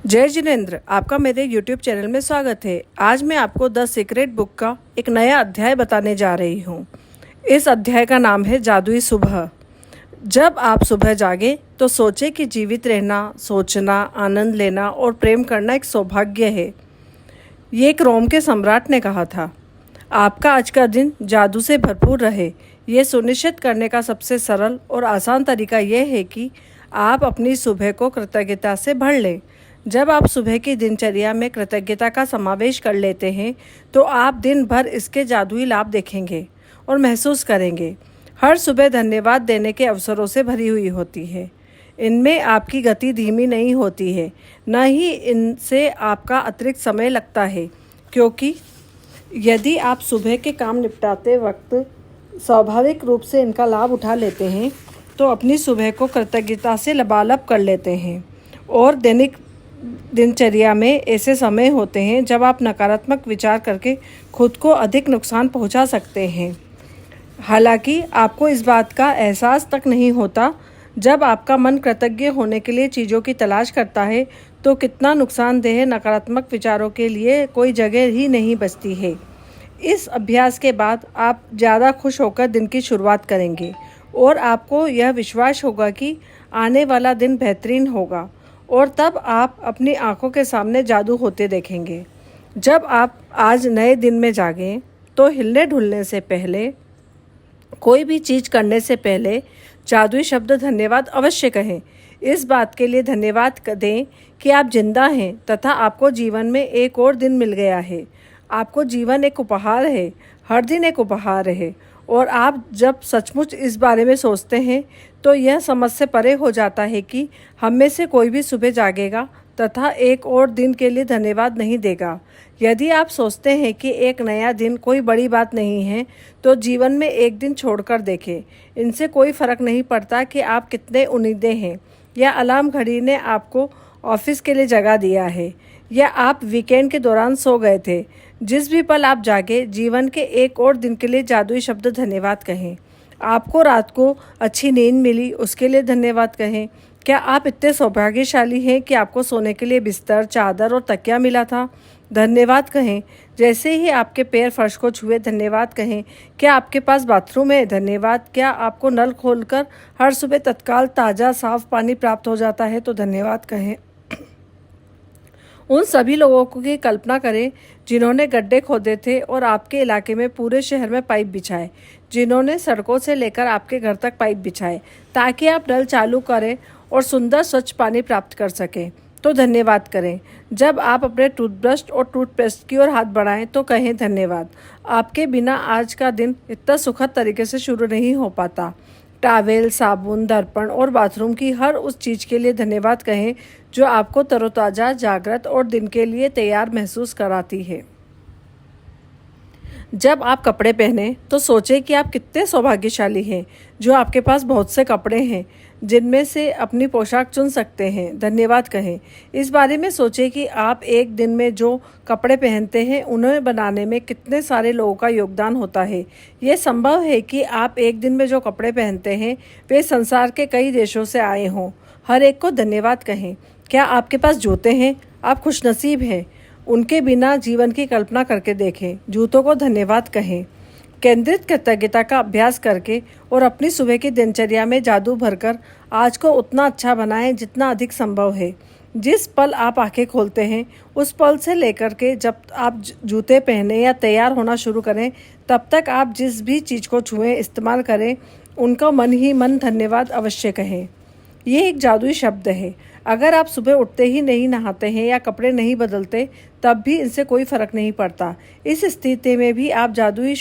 जय जिनेंद्र, आपका मेरे YouTube चैनल में स्वागत है। आज मैं आपको द सीक्रेट बुक का एक नया अध्याय बताने जा रही हूँ। इस अध्याय का नाम है जादुई सुबह। जब आप सुबह जागे तो सोचें कि जीवित रहना, सोचना, आनंद लेना और प्रेम करना एक सौभाग्य है। ये एक रोम के सम्राट ने कहा था। आपका आज का दिन जादू से भरपूर रहे। ये सुनिश्चित करने का सबसे सरल और आसान तरीका यह है कि आप अपनी सुबह को कृतज्ञता से भर लें। जब आप सुबह की दिनचर्या में कृतज्ञता का समावेश कर लेते हैं तो आप दिन भर इसके जादुई लाभ देखेंगे और महसूस करेंगे। हर सुबह धन्यवाद देने के अवसरों से भरी हुई होती है। इनमें आपकी गति धीमी नहीं होती है, न ही इनसे आपका अतिरिक्त समय लगता है, क्योंकि यदि आप सुबह के काम निपटाते वक्त स्वाभाविक रूप से इनका लाभ उठा लेते हैं तो अपनी सुबह को कृतज्ञता से लबालब कर लेते हैं। और दैनिक दिनचर्या में ऐसे समय होते हैं जब आप नकारात्मक विचार करके खुद को अधिक नुकसान पहुंचा सकते हैं। हालांकि आपको इस बात का एहसास तक नहीं होता। जब आपका मन कृतज्ञ होने के लिए चीज़ों की तलाश करता है तो कितना नुकसानदेह नकारात्मक विचारों के लिए कोई जगह ही नहीं बचती है। इस अभ्यास के बाद आप ज़्यादा खुश होकर दिन की शुरुआत करेंगे और आपको यह विश्वास होगा कि आने वाला दिन बेहतरीन होगा, और तब आप अपनी आंखों के सामने जादू होते देखेंगे। जब आप आज नए दिन में जागें तो हिलने ढुलने से पहले, कोई भी चीज़ करने से पहले जादुई शब्द धन्यवाद अवश्य कहें। इस बात के लिए धन्यवाद दें कि आप जिंदा हैं तथा आपको जीवन में एक और दिन मिल गया है। आपको जीवन एक उपहार है, हर दिन एक उपहार है, और आप जब सचमुच इस बारे में सोचते हैं तो यह समझ से परे हो जाता है कि हम में से कोई भी सुबह जागेगा तथा एक और दिन के लिए धन्यवाद नहीं देगा। यदि आप सोचते हैं कि एक नया दिन कोई बड़ी बात नहीं है तो जीवन में एक दिन छोड़कर देखें। इनसे कोई फ़र्क नहीं पड़ता कि आप कितने उम्मीदें हैं, या अलार्म घड़ी ने आपको ऑफिस के लिए जगा दिया है, या आप वीकेंड के दौरान सो गए थे। जिस भी पल आप जागे, जीवन के एक और दिन के लिए जादुई शब्द धन्यवाद कहें। आपको रात को अच्छी नींद मिली, उसके लिए धन्यवाद कहें। क्या आप इतने सौभाग्यशाली हैं कि आपको सोने के लिए बिस्तर, चादर और तकिया मिला था? धन्यवाद कहें। जैसे ही आपके पैर फर्श को छुए, धन्यवाद कहें। क्या आपके पास बाथरूम है? धन्यवाद। क्या आपको नल खोलकर हर सुबह तत्काल ताज़ा साफ पानी प्राप्त हो जाता है? तो धन्यवाद कहें। उन सभी लोगों की कल्पना करें जिन्होंने गड्ढे खोदे थे और आपके इलाके में पूरे शहर में पाइप बिछाए, जिन्होंने सड़कों से लेकर आपके घर तक पाइप बिछाए ताकि आप नल चालू करें और सुंदर स्वच्छ पानी प्राप्त कर सकें। तो धन्यवाद करें। जब आप अपने टूथब्रश और टूथपेस्ट की ओर हाथ बढ़ाएं तो कहें धन्यवाद। आपके बिना आज का दिन इतना सुखद तरीके से शुरू नहीं हो पाता। टॉवेल, साबुन, दर्पण और बाथरूम की हर उस चीज़ के लिए धन्यवाद कहें जो आपको तरोताज़ा, जागृत और दिन के लिए तैयार महसूस कराती है। जब आप कपड़े पहने तो सोचें कि आप कितने सौभाग्यशाली हैं जो आपके पास बहुत से कपड़े हैं जिनमें से अपनी पोशाक चुन सकते हैं। धन्यवाद कहें। इस बारे में सोचें कि आप एक दिन में जो कपड़े पहनते हैं उन्हें बनाने में कितने सारे लोगों का योगदान होता है। यह संभव है कि आप एक दिन में जो कपड़े पहनते हैं वे संसार के कई देशों से आए हों। हर एक को धन्यवाद कहें। क्या आपके पास जूते हैं? आप खुशनसीब हैं। उनके बिना जीवन की कल्पना करके देखें। जूतों को धन्यवाद कहें। केंद्रित कृतज्ञता का अभ्यास करके और अपनी सुबह की दिनचर्या में जादू भरकर आज को उतना अच्छा बनाएं जितना अधिक संभव है। जिस पल आप आंखें खोलते हैं उस पल से लेकर के जब आप जूते पहने या तैयार होना शुरू करें, तब तक आप जिस भी चीज़ को छुएं, इस्तेमाल करें, उनका मन ही मन धन्यवाद अवश्य कहें। ये एक जादुई शब्द है। अगर आप सुबह उठते ही नहीं नहाते हैं या कपड़े नहीं बदलते, तब भी इनसे कोई फ़र्क नहीं पड़ता। इस स्थिति में भी आप जादुई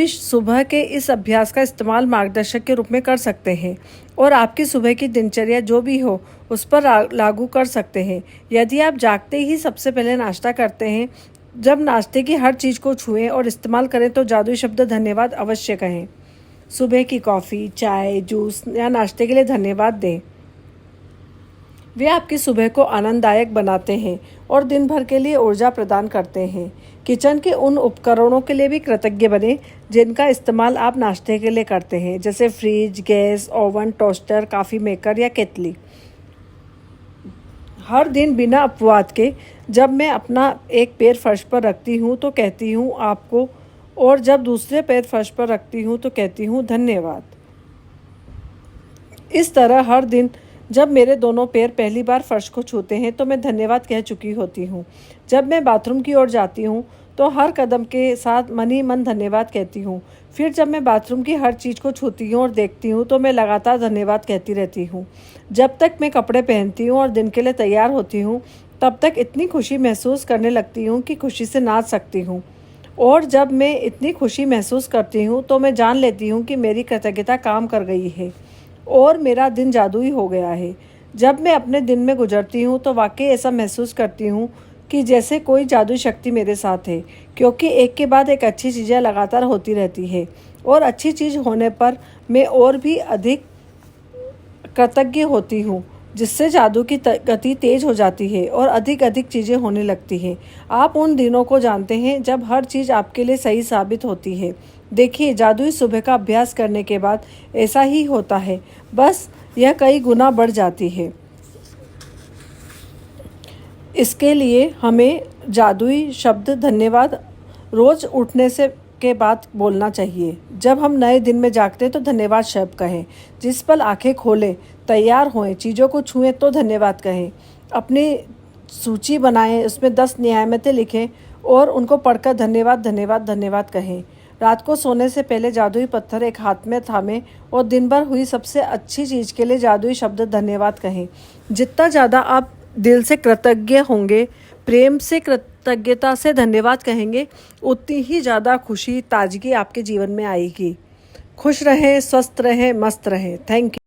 सुबह के इस अभ्यास का इस्तेमाल मार्गदर्शक के रूप में कर सकते हैं और आपकी सुबह की दिनचर्या जो भी हो उस पर लागू कर सकते हैं। यदि आप जागते ही सबसे पहले नाश्ता करते हैं, जब नाश्ते की हर चीज़ को छुएं और इस्तेमाल करें तो जादुई शब्द धन्यवाद अवश्य कहें। सुबह की कॉफ़ी, चाय, जूस या नाश्ते के लिए धन्यवाद दें। वे आपकी सुबह को आनंददायक बनाते हैं और दिन भर के लिए ऊर्जा प्रदान करते हैं। किचन के उन उपकरणों के लिए भी कृतज्ञ बने जिनका इस्तेमाल आप नाश्ते के लिए करते हैं, जैसे fridge, gas, oven, toaster, coffee maker या केतली। हर दिन बिना अपवाद के जब मैं अपना एक पैर फर्श पर रखती हूँ तो कहती हूँ आपको, और जब दूसरे पैर फर्श पर रखती हूँ तो कहती हूँ धन्यवाद। इस तरह हर दिन जब मेरे दोनों पैर पहली बार फर्श को छूते हैं तो मैं धन्यवाद कह चुकी होती हूँ। जब मैं बाथरूम की ओर जाती हूँ तो हर कदम के साथ मन ही मन धन्यवाद कहती हूँ। फिर जब मैं बाथरूम की हर चीज़ को छूती हूँ और देखती हूँ तो मैं लगातार धन्यवाद कहती रहती हूँ। जब तक मैं कपड़े पहनती हूँ और दिन के लिए तैयार होती हूँ तब तक इतनी खुशी महसूस करने लगती हूँ कि खुशी से नाच सकती हूँ। और जब मैं इतनी खुशी महसूस करती हूँ तो मैं जान लेती हूँ कि मेरी कृतज्ञता काम कर गई है और मेरा दिन जादुई हो गया है। जब मैं अपने दिन में गुजरती हूँ तो वाकई ऐसा महसूस करती हूँ कि जैसे कोई जादुई शक्ति मेरे साथ है, क्योंकि एक के बाद एक अच्छी चीज़ें लगातार होती रहती है और अच्छी चीज़ होने पर मैं और भी अधिक कृतज्ञ होती हूँ, जिससे जादू की गति तेज हो जाती है और अधिक अधिक चीज़ें होने लगती हैं। आप उन दिनों को जानते हैं जब हर चीज़ आपके लिए सही साबित होती है। देखिए, जादुई सुबह का अभ्यास करने के बाद ऐसा ही होता है, बस यह कई गुना बढ़ जाती है। इसके लिए हमें जादुई शब्द धन्यवाद रोज़ उठने से के बाद बोलना चाहिए। जब हम नए दिन में जागते हैं तो धन्यवाद शब्द कहें। जिस पल आंखें खोलें, तैयार होएं, चीज़ों को छुएं तो धन्यवाद कहें। अपनी सूची बनाएं, उसमें 10 नियामतें लिखें और उनको पढ़कर धन्यवाद धन्यवाद धन्यवाद कहें। रात को सोने से पहले जादुई पत्थर एक हाथ में थामें और दिन भर हुई सबसे अच्छी चीज़ के लिए जादुई शब्द धन्यवाद कहें। जितना ज़्यादा आप दिल से कृतज्ञ होंगे, प्रेम से कृतज्ञता से धन्यवाद कहेंगे, उतनी ही ज़्यादा खुशी, ताजगी आपके जीवन में आएगी। खुश रहें, स्वस्थ रहें, मस्त रहें। Thank you.